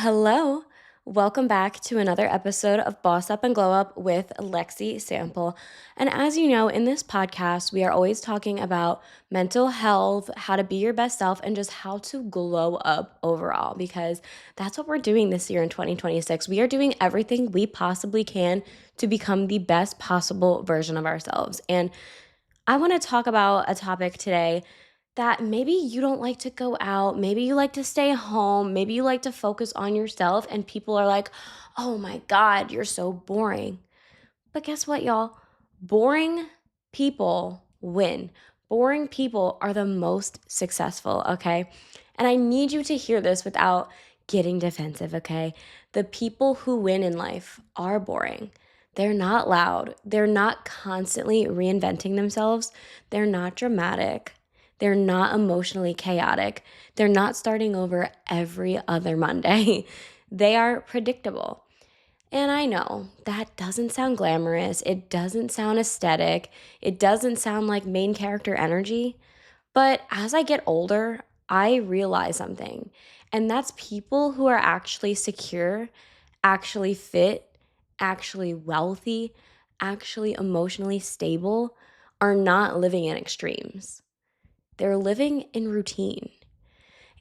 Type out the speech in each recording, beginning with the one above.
Hello. Welcome back to another episode of Boss Up and Glow Up with Lexi Sample. And as you know, in this podcast, we are always talking about mental health, how to be your best self, and just how to glow up overall, because that's what we're doing this year in 2026. We are doing everything we possibly can to become the best possible version of ourselves. And I want to talk about a topic today that maybe you don't like to go out, maybe you like to stay home, maybe you like to focus on yourself, and people are like, oh my God, you're so boring. But guess what, y'all? Boring people win. Boring people are the most successful, okay? And I need you to hear this without getting defensive, okay? The people who win in life are boring. They're not loud. They're not constantly reinventing themselves. They're not dramatic. They're not emotionally chaotic. They're not starting over every other Monday. They are predictable. And I know that doesn't sound glamorous. It doesn't sound aesthetic. It doesn't sound like main character energy. But as I get older, I realize something. And that's people who are actually secure, actually fit, actually wealthy, actually emotionally stable are not living in extremes. They're living in routine.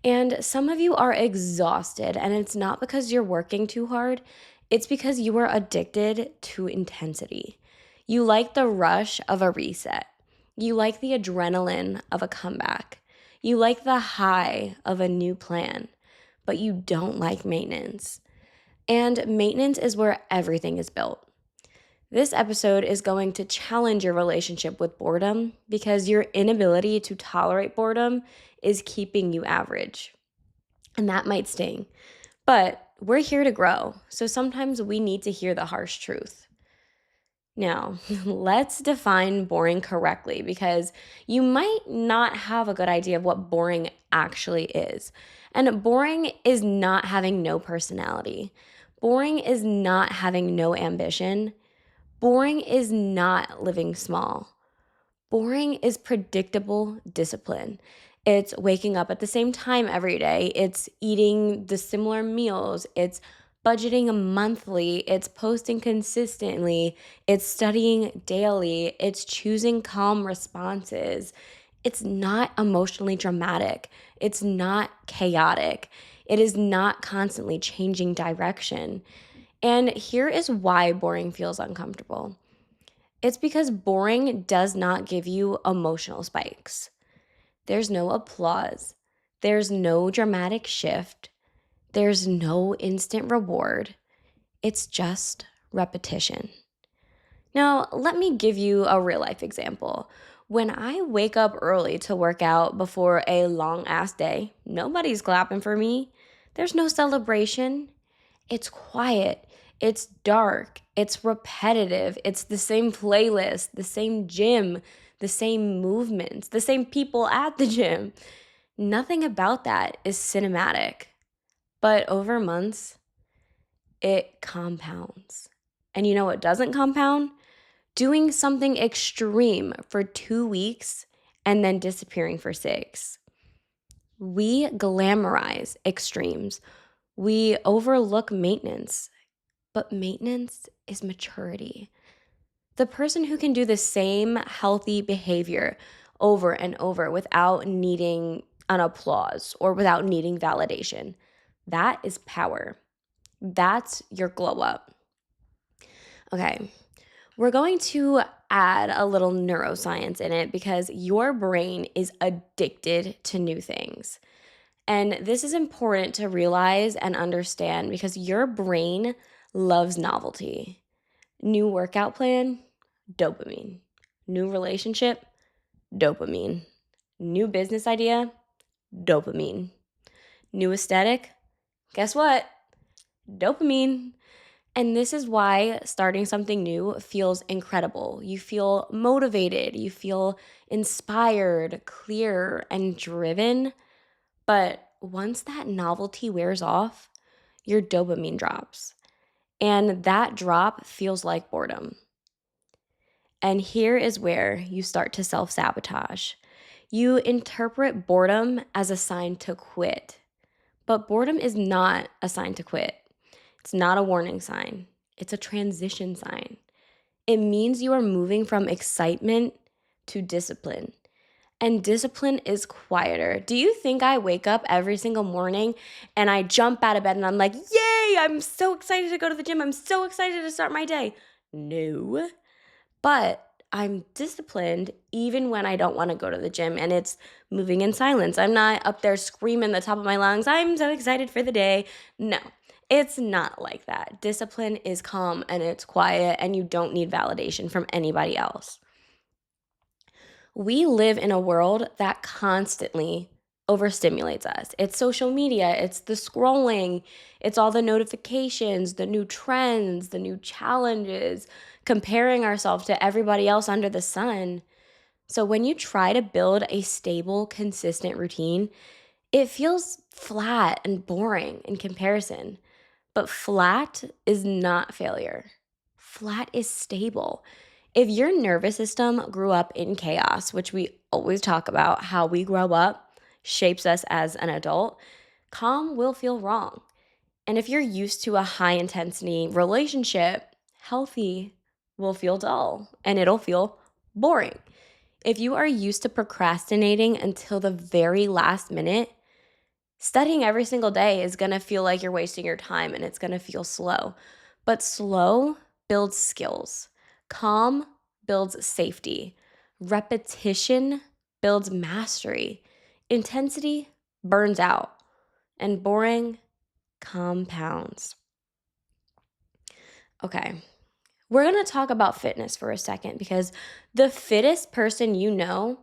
And some of you are exhausted, and it's not because you're working too hard, it's because you are addicted to intensity. You like the rush of a reset, you like the adrenaline of a comeback, you like the high of a new plan, but you don't like maintenance. And maintenance is where everything is built. This episode is going to challenge your relationship with boredom because your inability to tolerate boredom is keeping you average. And that might sting. But we're here to grow. So sometimes we need to hear the harsh truth. Now, let's define boring correctly because you might not have a good idea of what boring actually is. And boring is not having no personality. Boring is not having no ambition. Boring is not living small. Boring is predictable discipline. It's waking up at the same time every day. It's eating the similar meals. It's budgeting monthly. It's posting consistently. It's studying daily. It's choosing calm responses. It's not emotionally dramatic. It's not chaotic. It is not constantly changing direction. And here is why boring feels uncomfortable. It's because boring does not give you emotional spikes. There's no applause. There's no dramatic shift. There's no instant reward. It's just repetition. Now, let me give you a real life example. When I wake up early to work out before a long ass day, nobody's clapping for me. There's no celebration. It's quiet. It's dark. It's repetitive. It's the same playlist, the same gym, the same movements, the same people at the gym. Nothing about that is cinematic. But over months, it compounds. And you know what doesn't compound? Doing something extreme for 2 weeks and then disappearing for 6. We glamorize extremes. We overlook maintenance. But maintenance is maturity. The person who can do the same healthy behavior over and over without needing an applause or without needing validation, that is power. That's your glow up. Okay, we're going to add a little neuroscience in it because your brain is addicted to new things. And this is important to realize and understand because your brain loves novelty. New workout plan, dopamine. New relationship, dopamine. New business idea, dopamine. New aesthetic, guess what? Dopamine. And this is why starting something new feels incredible. You feel motivated, you feel inspired, clear, and driven. But once that novelty wears off, your dopamine drops. And that drop feels like boredom. And here is where you start to self sabotage. You interpret boredom as a sign to quit. But boredom is not a sign to quit. It's not a warning sign. It's a transition sign. It means you are moving from excitement to discipline. And discipline is quieter. Do you think I wake up every single morning and I jump out of bed and I'm like, yay, I'm so excited to go to the gym. I'm so excited to start my day. No, but I'm disciplined even when I don't want to go to the gym and it's moving in silence. I'm not up there screaming the top of my lungs, I'm so excited for the day. No, it's not like that. Discipline is calm and it's quiet, and you don't need validation from anybody else. We live in a world that constantly overstimulates us. It's social media, it's the scrolling, it's all the notifications, the new trends, the new challenges, comparing ourselves to everybody else under the sun. So when you try to build a stable, consistent routine, it feels flat and boring in comparison. But flat is not failure. Flat is stable. If your nervous system grew up in chaos, which we always talk about, how we grow up shapes us as an adult, calm will feel wrong. And if you're used to a high intensity relationship, healthy will feel dull and it'll feel boring. If you are used to procrastinating until the very last minute, studying every single day is going to feel like you're wasting your time and it's going to feel slow. But slow builds skills. Calm builds safety. Repetition builds mastery. Intensity burns out. And boring compounds. Okay, we're going to talk about fitness for a second, because the fittest person you know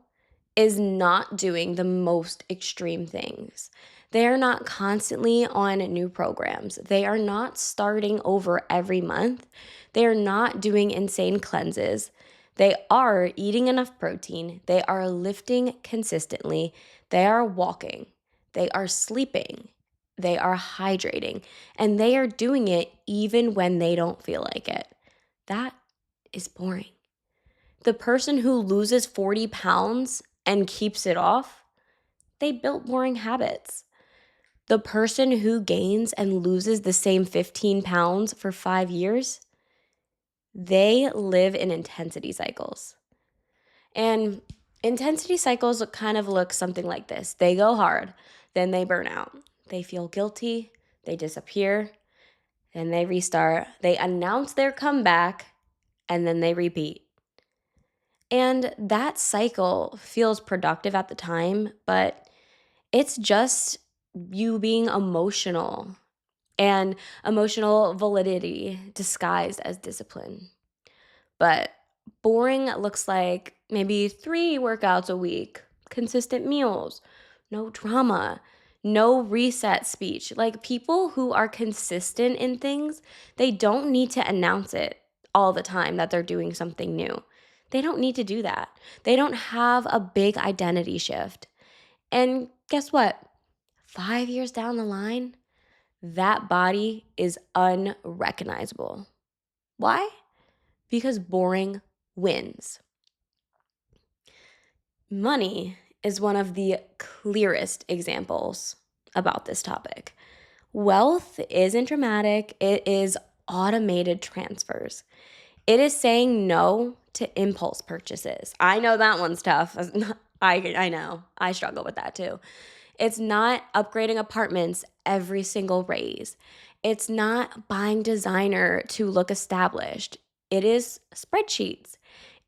is not doing the most extreme things. They are not constantly on new programs. They are not starting over every month. They are not doing insane cleanses. They are eating enough protein. They are lifting consistently. They are walking. They are sleeping. They are hydrating. And they are doing it even when they don't feel like it. That is boring. The person who loses 40 pounds and keeps it off, they built boring habits. The person who gains and loses the same 15 pounds for 5 years, they live in intensity cycles. And intensity cycles kind of look something like this. They go hard, then they burn out. They feel guilty, they disappear, then they restart. They announce their comeback, and then they repeat. And that cycle feels productive at the time, but it's just you being emotional and emotional validity disguised as discipline. But boring looks like maybe 3 workouts a week, consistent meals, no drama, no reset speech. Like, people who are consistent in things, they don't need to announce it all the time that they're doing something new. They don't need to do that. They don't have a big identity shift. And guess what? 5 years down the line, that body is unrecognizable. Why? Because boring wins. Money is one of the clearest examples about this topic. Wealth isn't dramatic, it is automated transfers. It is saying no to impulse purchases. I know that one's tough. I know. I struggle with that too. It's not upgrading apartments every single raise. It's not buying designer to look established. It is spreadsheets.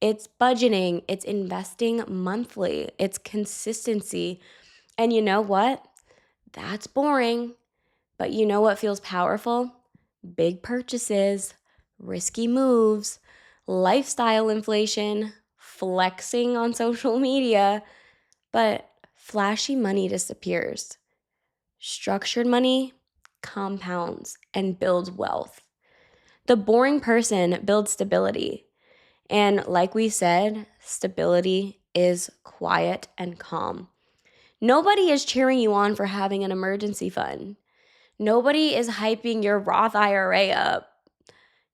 It's budgeting. It's investing monthly. It's consistency. And you know what? That's boring. But you know what feels powerful? Big purchases, risky moves, lifestyle inflation, flexing on social media. But flashy money disappears. Structured money compounds and builds wealth. The boring person builds stability. And like we said, stability is quiet and calm. Nobody is cheering you on for having an emergency fund. Nobody is hyping your Roth IRA up.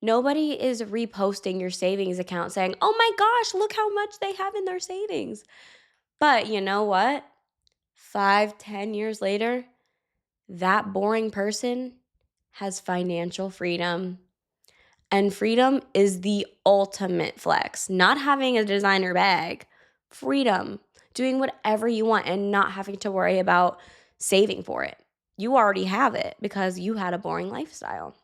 Nobody is reposting your savings account saying, oh my gosh, look how much they have in their savings. But you know what? 5, 10 years later, that boring person has financial freedom. And freedom is the ultimate flex. Not having a designer bag, freedom, doing whatever you want and not having to worry about saving for it. You already have it because you had a boring lifestyle.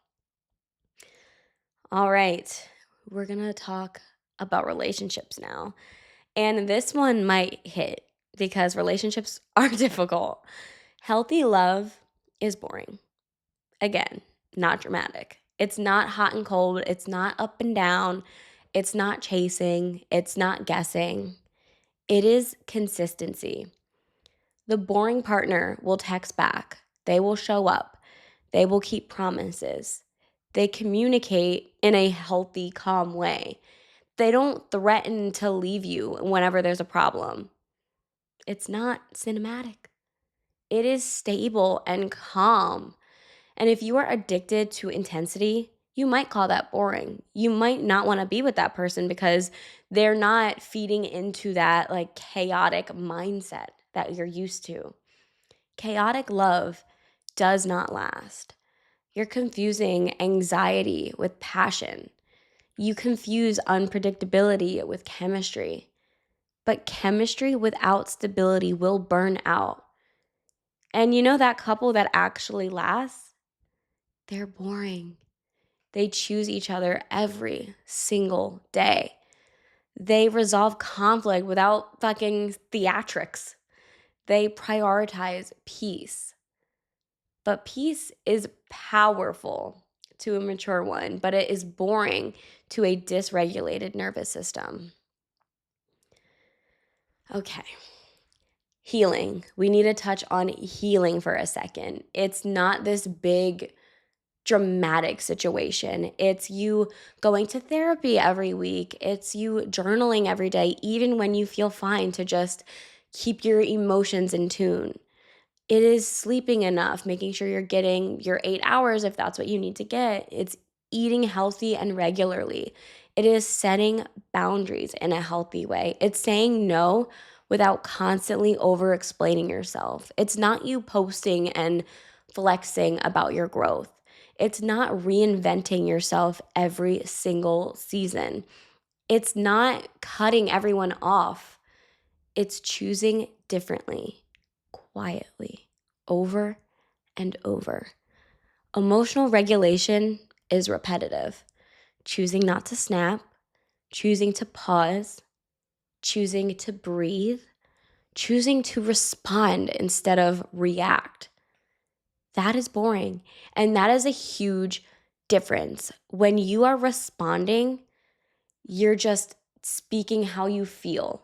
All right, we're going to talk about relationships now. And this one might hit because relationships are difficult. Healthy love is boring. Again, not dramatic. It's not hot and cold. It's not up and down. It's not chasing. It's not guessing. It is consistency. The boring partner will text back. They will show up. They will keep promises. They communicate in a healthy, calm way. They don't threaten to leave you whenever there's a problem. It's not cinematic. It is stable and calm. And if you are addicted to intensity, you might call that boring. You might not want to be with that person because they're not feeding into that like chaotic mindset that you're used to. Chaotic love does not last. You're confusing anxiety with passion. You confuse unpredictability with chemistry. But chemistry without stability will burn out. And you know that couple that actually lasts? They're boring. They choose each other every single day. They resolve conflict without fucking theatrics. They prioritize peace. But peace is powerful to a mature one, but it is boring to a dysregulated nervous system. Okay. Healing. We need to touch on healing for a second. It's not this big dramatic situation. It's you going to therapy every week. It's you journaling every day, even when you feel fine, to just keep your emotions in tune. It is sleeping enough, making sure you're getting your 8 hours if that's what you need to get. It's eating healthy and regularly. It is setting boundaries in a healthy way. It's saying no without constantly over explaining yourself. It's not you posting and flexing about your growth. It's not reinventing yourself every single season. It's not cutting everyone off. It's choosing differently, quietly, over and over. Emotional regulation is repetitive. Choosing not to snap, choosing to pause, choosing to breathe, choosing to respond instead of react. That is boring. And that is a huge difference. When you are responding, you're just speaking how you feel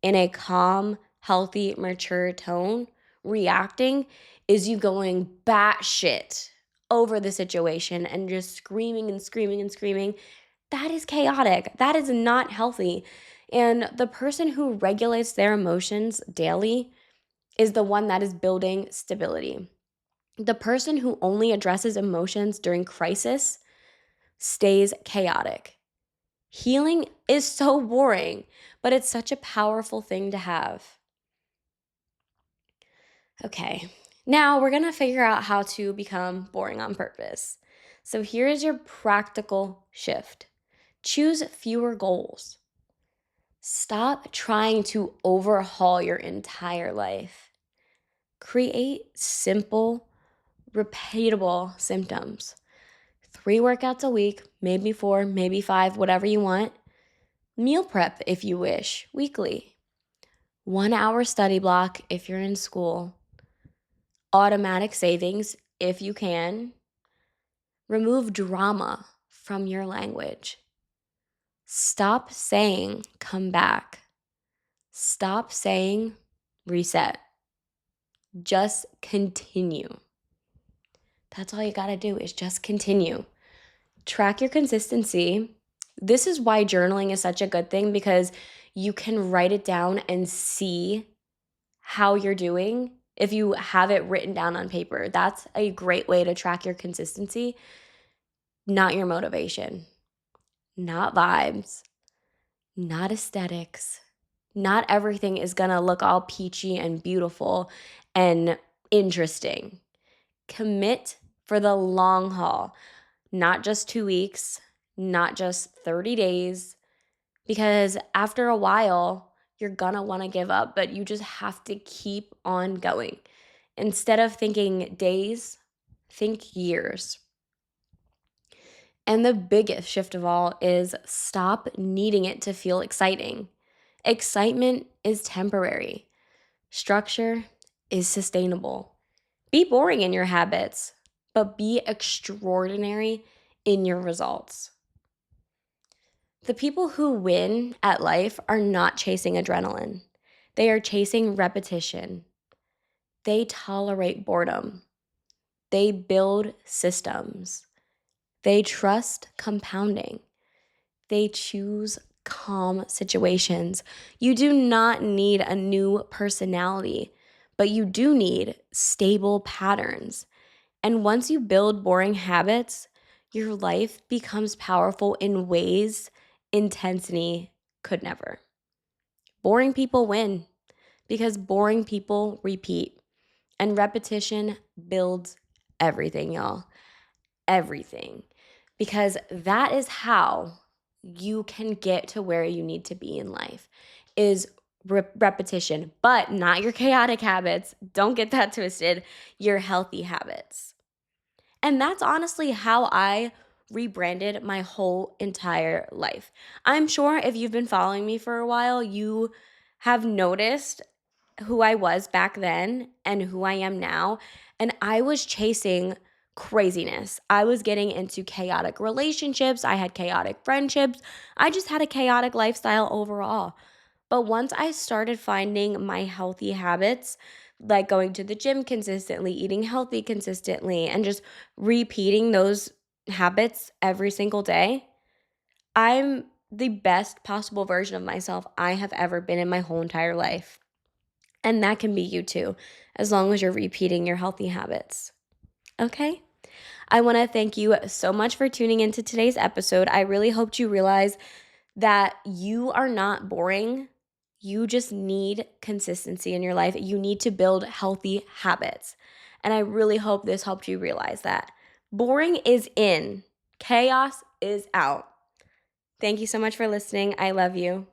in a calm, healthy, mature tone. Reacting is you going batshit over the situation and just screaming and screaming and screaming. That is chaotic. That is not healthy. And the person who regulates their emotions daily is the one that is building stability. The person who only addresses emotions during crisis stays chaotic. Healing is so boring, but it's such a powerful thing to have. Okay, now we're gonna figure out how to become boring on purpose. So here is your practical shift. Choose fewer goals. Stop trying to overhaul your entire life. Create simple, repeatable symptoms. 3 workouts a week, maybe 4, maybe 5, whatever you want. Meal prep if you wish, weekly. 1 hour study block if you're in school. Automatic savings if you can. Remove drama from your language. Stop saying come back. Stop saying reset. Just continue. That's all you gotta do is just continue. Track your consistency. This is why journaling is such a good thing, because you can write it down and see how you're doing if you have it written down on paper. That's a great way to track your consistency, not your motivation, not vibes, not aesthetics. Not everything is gonna look all peachy and beautiful and interesting. Commit for the long haul, not just 2 weeks, not just 30 days, because after a while, you're gonna wanna give up, but you just have to keep on going. Instead of thinking days, think years. And the biggest shift of all is stop needing it to feel exciting. Excitement is temporary, structure is sustainable. Be boring in your habits, but be extraordinary in your results. The people who win at life are not chasing adrenaline, they are chasing repetition. They tolerate boredom, they build systems, they trust compounding. They choose calm situations. You do not need a new personality, but you do need stable patterns. And once you build boring habits, your life becomes powerful in ways intensity could never. Boring people win because boring people repeat, and repetition builds everything, y'all. Everything. Because that is how you can get to where you need to be in life is repetition, but not your chaotic habits. Don't get that twisted. Your healthy habits. And that's honestly how I rebranded my whole entire life. I'm sure if you've been following me for a while, you have noticed who I was back then and who I am now. And I was chasing craziness. I was getting into chaotic relationships. I had chaotic friendships. I just had a chaotic lifestyle overall. But once I started finding my healthy habits, like going to the gym consistently, eating healthy consistently, and just repeating those habits every single day, I'm the best possible version of myself I have ever been in my whole entire life. And that can be you too, as long as you're repeating your healthy habits. Okay? I want to thank you so much for tuning into today's episode. I really hoped you realize that you are not boring. You just need consistency in your life. You need to build healthy habits. And I really hope this helped you realize that. Boring is in, chaos is out. Thank you so much for listening. I love you.